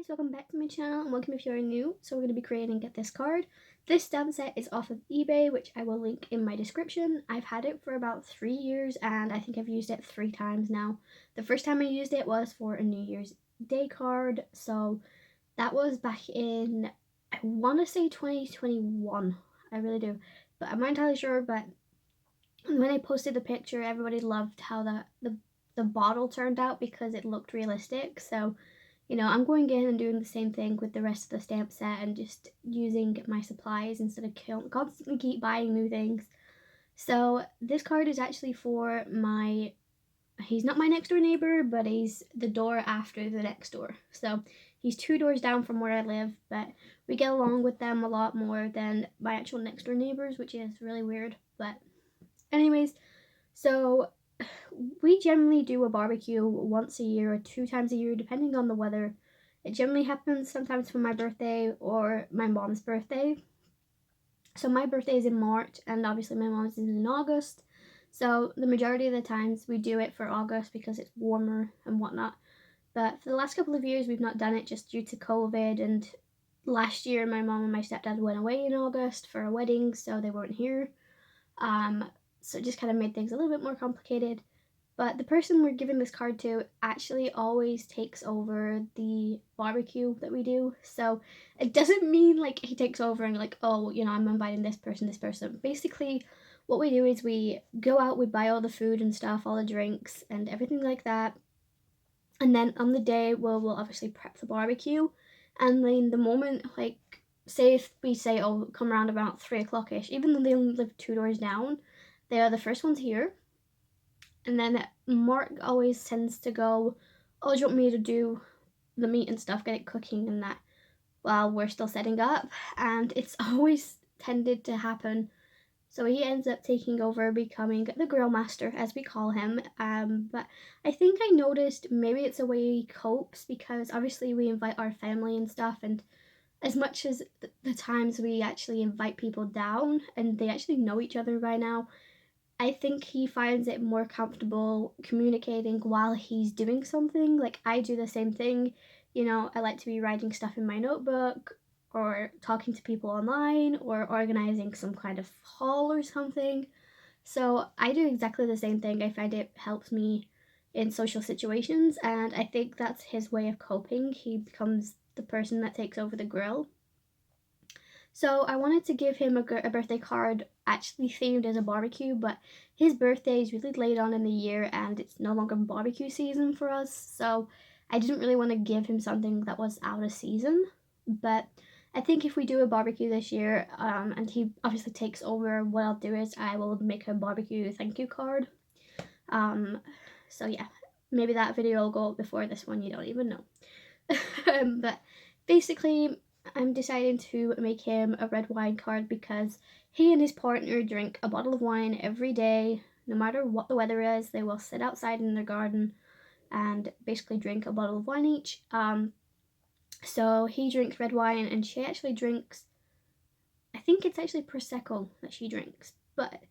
welcome back to my channel and welcome if you're new. So we're going to be creating Get This Card. This stamp set is off of eBay, which I will link in my description. I've had it for about 3 years and I think I've used it 3 times now. The first time I used it was for a New Year's Day card, so that was back in, I want to say 2021. I really do, but I'm not entirely sure. But when I posted the picture, everybody loved how the bottle turned out because it looked realistic. So you know, I'm going in and doing the same thing with the rest of the stamp set and just using my supplies instead of constantly keep buying new things. So this card is actually for he's not my next door neighbor, but he's the door after the next door. So he's 2 doors down from where I live, but we get along with them a lot more than my actual next door neighbors, which is really weird. But anyways, so we generally do a barbecue once a year or 2 times a year, depending on the weather. It generally happens sometimes for my birthday or my mom's birthday. So my birthday is in March, and obviously my mom's is in August. So the majority of the times we do it for August because it's warmer and whatnot. But for the last couple of years, we've not done it just due to COVID. And last year, my mom and my stepdad went away in August for a wedding, so they weren't here. So it just kind of made things a little bit more complicated. But the person we're giving this card to actually always takes over the barbecue that we do. So it doesn't mean like he takes over and like, oh, you know, I'm inviting this person, this person. Basically, what we do is we go out, we buy all the food and stuff, all the drinks and everything like that. And then on the day, we'll obviously prep the barbecue. And then the moment, like, say if we say, oh, come around about 3 o'clock-ish, even though they only live 2 doors down, they are the first ones here. And then Mark always tends to go, oh, do you want me to do the meat and stuff, get it cooking and that, while we're still setting up? And it's always tended to happen. So he ends up taking over, becoming the grill master, as we call him. But I think I noticed maybe it's a way he copes, because obviously we invite our family and stuff, and as much as the times we actually invite people down and they actually know each other by now, I think he finds it more comfortable communicating while he's doing something. Like, I do the same thing. You know, I like to be writing stuff in my notebook or talking to people online or organizing some kind of haul or something. So I do exactly the same thing. I find it helps me in social situations, and I think that's his way of coping. He becomes the person that takes over the grill. So I wanted to give him a birthday card actually themed as a barbecue, but his birthday is really late on in the year and it's no longer barbecue season for us, so I didn't really want to give him something that was out of season. But I think if we do a barbecue this year, and he obviously takes over, what I'll do is I will make a barbecue thank you card. So yeah, maybe that video will go up before this one, you don't even know. But basically, I'm deciding to make him a red wine card because he and his partner drink a bottle of wine every day. No matter what the weather is, they will sit outside in their garden and basically drink a bottle of wine each. So he drinks red wine and she actually drinks, I think it's actually Prosecco that she drinks, but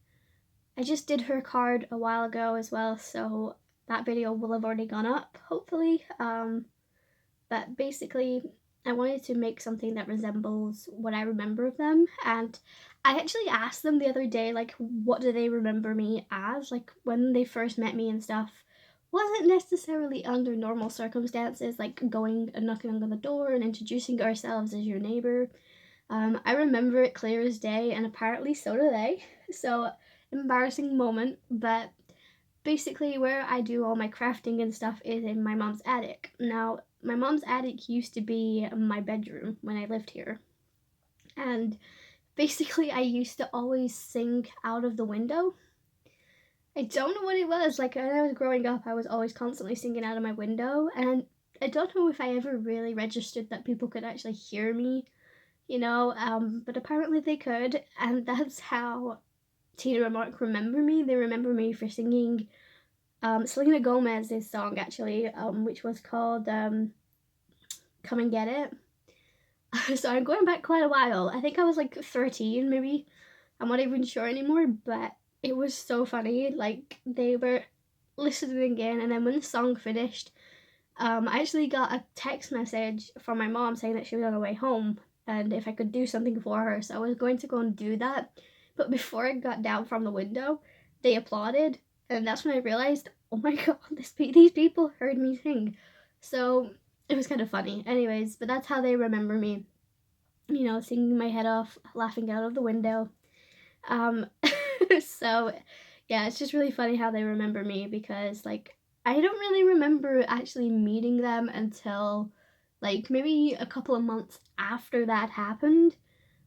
I just did her card a while ago as well, so that video will have already gone up, hopefully. But basically, I wanted to make something that resembles what I remember of them, and I actually asked them the other day, like, what do they remember me as, like, when they first met me and stuff. Wasn't necessarily under normal circumstances, like going and knocking on the door and introducing ourselves as your neighbor. I remember it clear as day, and apparently so do they. So, embarrassing moment, but basically where I do all my crafting and stuff is in my mom's attic. Now, my mom's attic used to be my bedroom when I lived here. And basically I used to always sing out of the window. I don't know what it was. Like, when I was growing up, I was always constantly singing out of my window. And I don't know if I ever really registered that people could actually hear me, you know, but apparently they could. And that's how Tina and Mark remember me. They remember me for singing Selena Gomez's song, actually, which was called Come and Get It. So I'm going back quite a while. I think I was like 13 maybe. I'm not even sure anymore, but it was so funny. Like, they were listening again, and then when the song finished, I actually got a text message from my mom saying that she was on her way home and if I could do something for her. So I was going to go and do that. But before I got down from the window, they applauded. And that's when I realized, oh my god, these people heard me sing. So it was kind of funny. Anyways, but that's how they remember me. You know, singing my head off, laughing out of the window. So yeah, it's just really funny how they remember me because like I don't really remember actually meeting them until like maybe a couple of months after that happened,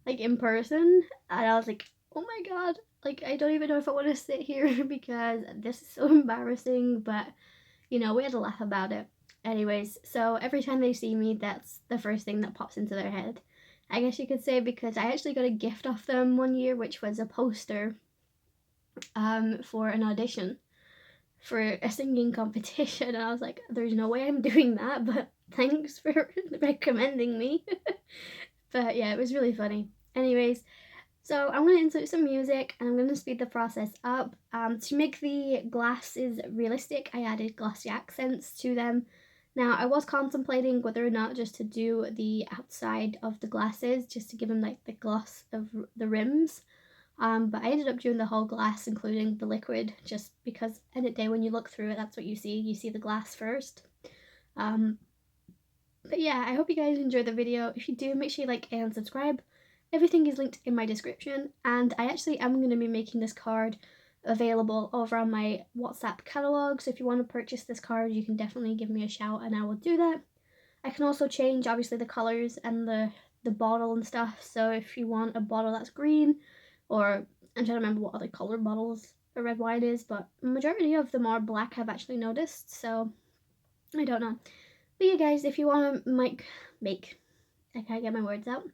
like in person, and I was like, oh my god, like I don't even know if I want to sit here because this is so embarrassing, but you know, we had a laugh about it. Anyways, so every time they see me, that's the first thing that pops into their head. I guess you could say because I actually got a gift off them one year, which was a poster for an audition for a singing competition, and I was like, there's no way I'm doing that, but thanks for recommending me. But yeah, it was really funny. Anyways, so I'm going to insert some music and I'm going to speed the process up. To make the glasses realistic, I added glossy accents to them. Now, I was contemplating whether or not just to do the outside of the glasses, just to give them like the gloss of the rims. But I ended up doing the whole glass, including the liquid, just because end of the day when you look through it, that's what you see. You see the glass first. But yeah, I hope you guys enjoyed the video. If you do, make sure you like and subscribe. Everything is linked in my description, and I actually am going to be making this card available over on my WhatsApp catalog, so if you want to purchase this card, you can definitely give me a shout and I will do that. I can also change, obviously, the colours and the bottle and stuff, so if you want a bottle that's green, or I'm trying to remember what other colour bottles a red wine is, but majority of them are black, I've actually noticed, so I don't know. But yeah, guys, if you want to I can't get my words out.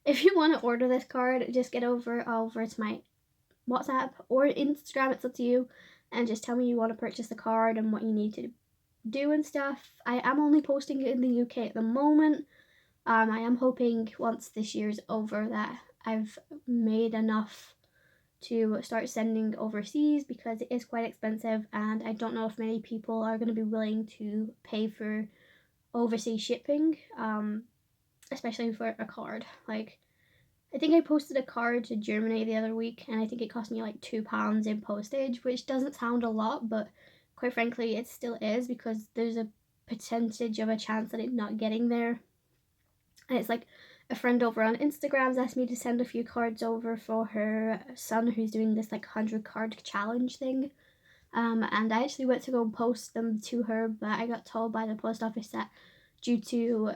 If you want to order this card, just get over to my WhatsApp or Instagram, it's up to you, and just tell me you want to purchase the card and what you need to do and stuff. I am only posting it in the UK at the moment. I am hoping once this year's over that I've made enough to start sending overseas because it is quite expensive and I don't know if many people are going to be willing to pay for overseas shipping, especially for a card. Like, I think I posted a card to Germany the other week and I think it cost me like £2 in postage, which doesn't sound a lot, but quite frankly it still is because there's a percentage of a chance that it not getting there. And it's like a friend over on Instagram's asked me to send a few cards over for her son who's doing this like 100 card challenge thing. And I actually went to go post them to her, but I got told by the post office that due to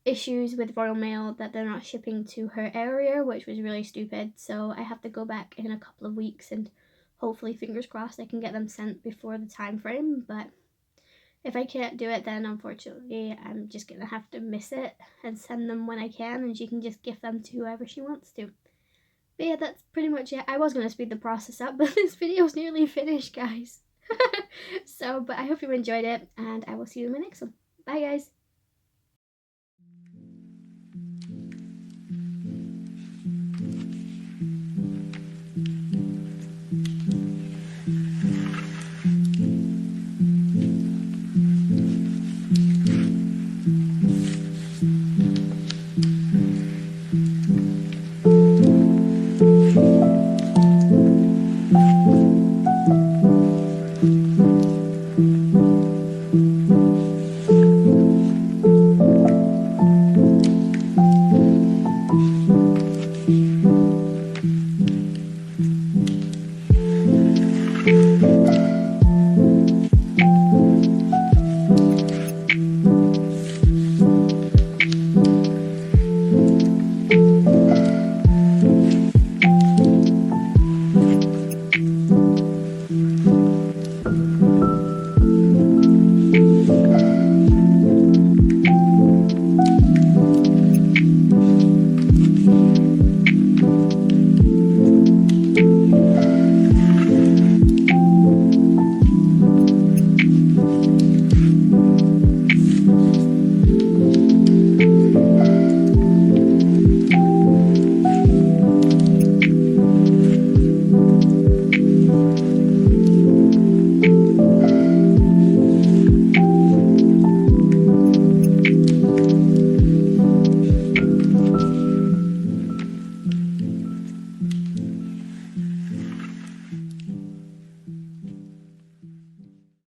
issues with Royal Mail that they're not shipping to her area, which was really stupid. So I have to go back in a couple of weeks and hopefully, fingers crossed, I can get them sent before the time frame. But if I can't do it, then unfortunately I'm just gonna have to miss it and send them when I can, and she can just gift them to whoever she wants to. But yeah, that's pretty much it. I was gonna speed the process up, but this video's nearly finished, guys. So, but I hope you enjoyed it, and I will see you in my next one. Bye, guys.